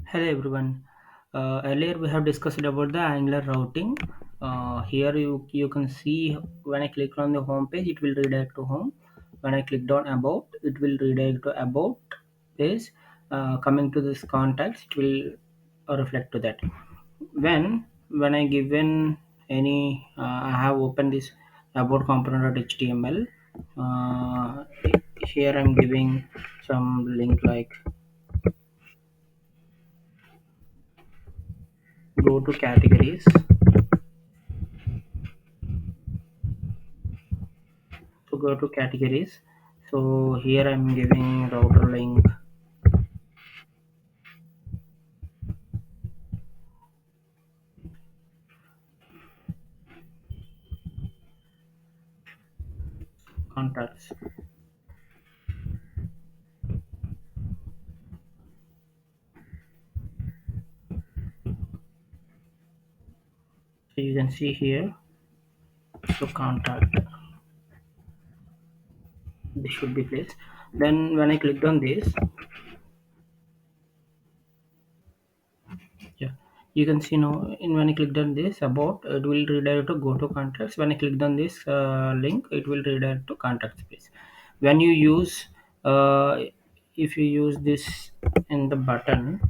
Hello everyone. Earlier we have discussed about the Angular routing. Here you can see when I click on the home page, it will redirect to home. When I clicked on about, it will redirect to about page. Coming to this contacts, it will reflect to that. When I given any, I have opened this about component.html. Uh, Here I'm giving some link like go to categories. So go to categories. So here I'm giving router link contacts. So you can see here. So contact, this should be placed. Then when I clicked on this, yeah, you can see now. In when I clicked on this about, it will redirect to go to contacts. When I clicked on this link, it will redirect to contacts page. When you use, if you use this in the button,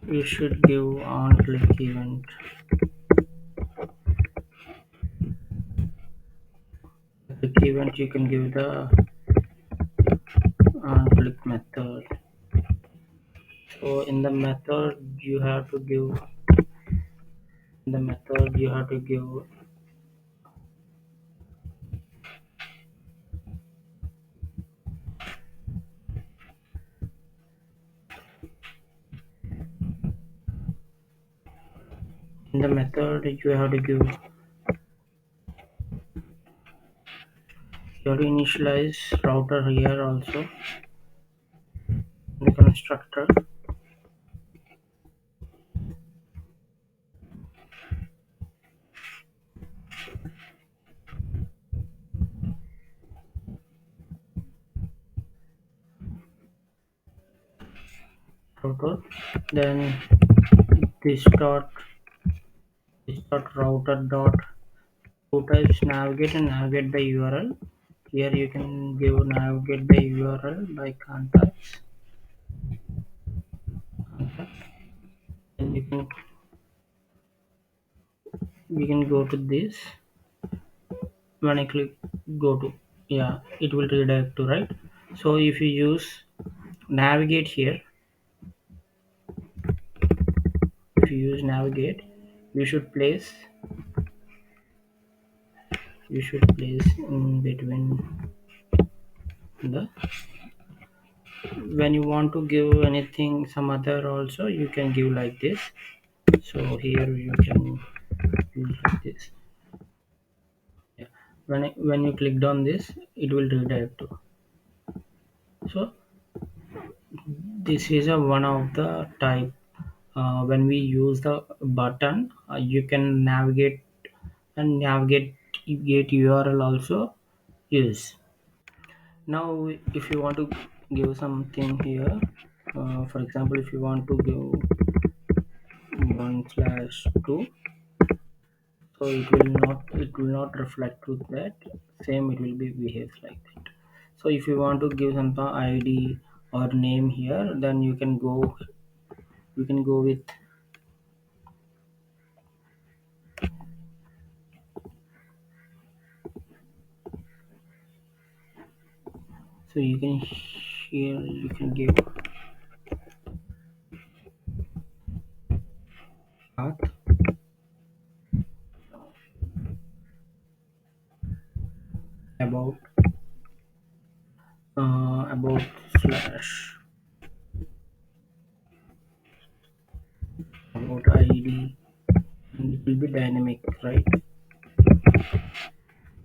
you should give on click event. Click event, you can give the on click method. So in the method you have to give in the method you have to give you have to initialize router here also in the constructor. Router. Then this dot router dot two types navigate and navigate by URL. Here you can give navigate by URL by contacts. And you can go to this. When I click go to, yeah, it will redirect to right. So if you use navigate here, if you use navigate, you should place in between the, when you want to give anything some other also you can give like this. So here you can use like this. Yeah. When you clicked on this, it will redirect to. So this is a one of the type, when we use the button, you can navigate and navigate get URL also use. Now if you want to give something here, for example if you want to give 1/2, so it will not reflect with that, same it will be behaves like that. So if you want to give some ID or name here, then you can go with, so you can here you can give path about slash about ID, and it will be dynamic, right?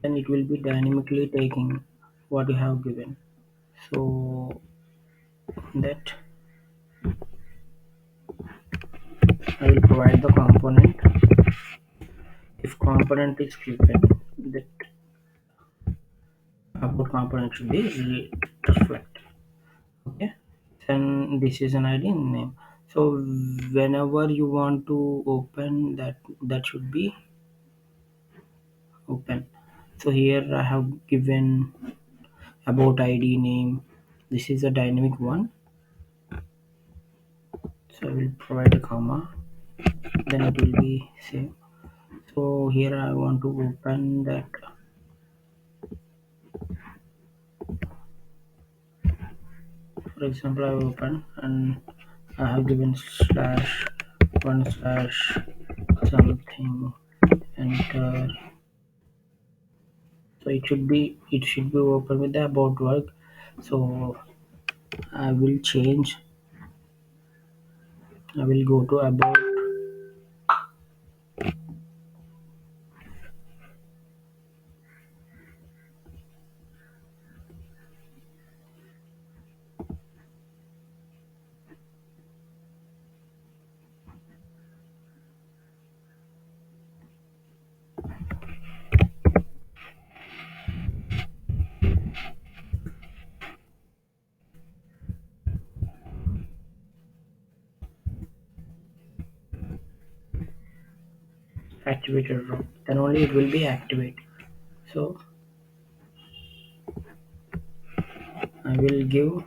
Then it will be dynamically taking what you have given. So that I will provide the component If component is given, that about component should be reflect. Okay, then this is an ID name. So whenever you want to open that, that should be open. So here I have given about ID name. This is a dynamic one, so I will provide a comma, then it will be same. So here I want to open that. For example, I open and I have given slash one slash something, enter. So it should be open with the about work. So I will change. I will go to about activated row. Then only it will be activated. So I will give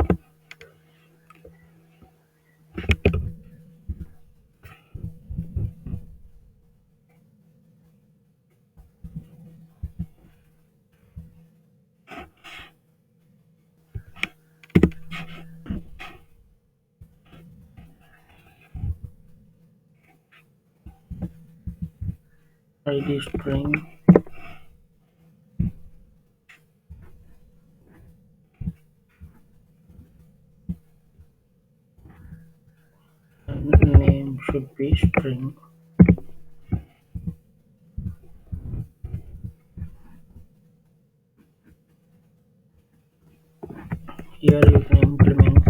ID string and name should be string. Here you can implement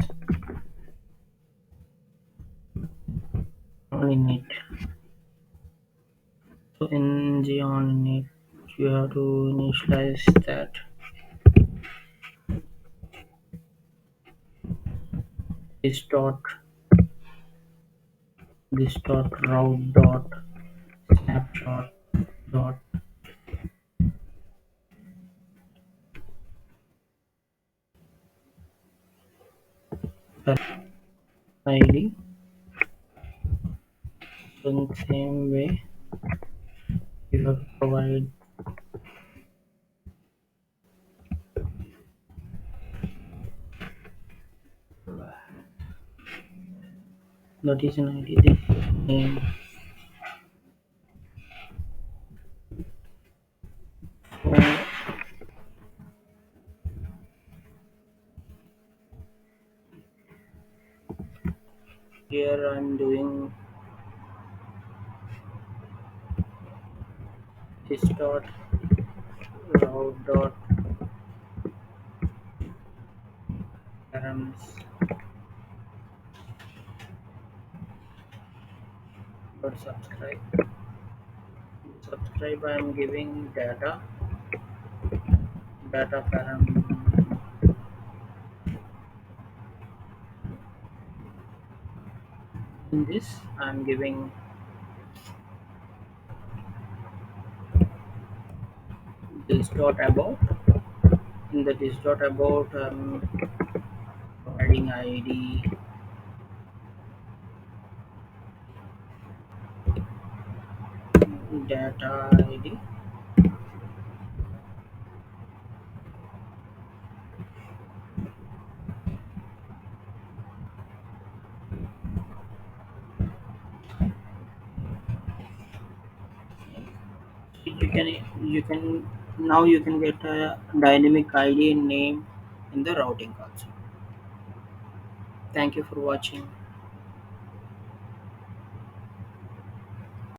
on init. So in the on init you have to initialize that this dot this dot route dot snapshot dot ID. So in the same way you have to provide notice an ID, this name. So here I'm doing this dot route dot params dot subscribe. I'm giving data param. In this I'm giving this dot about. In the this dot about providing ID, data ID. You can now you can get a dynamic ID and name in the routing also. Thank you for watching.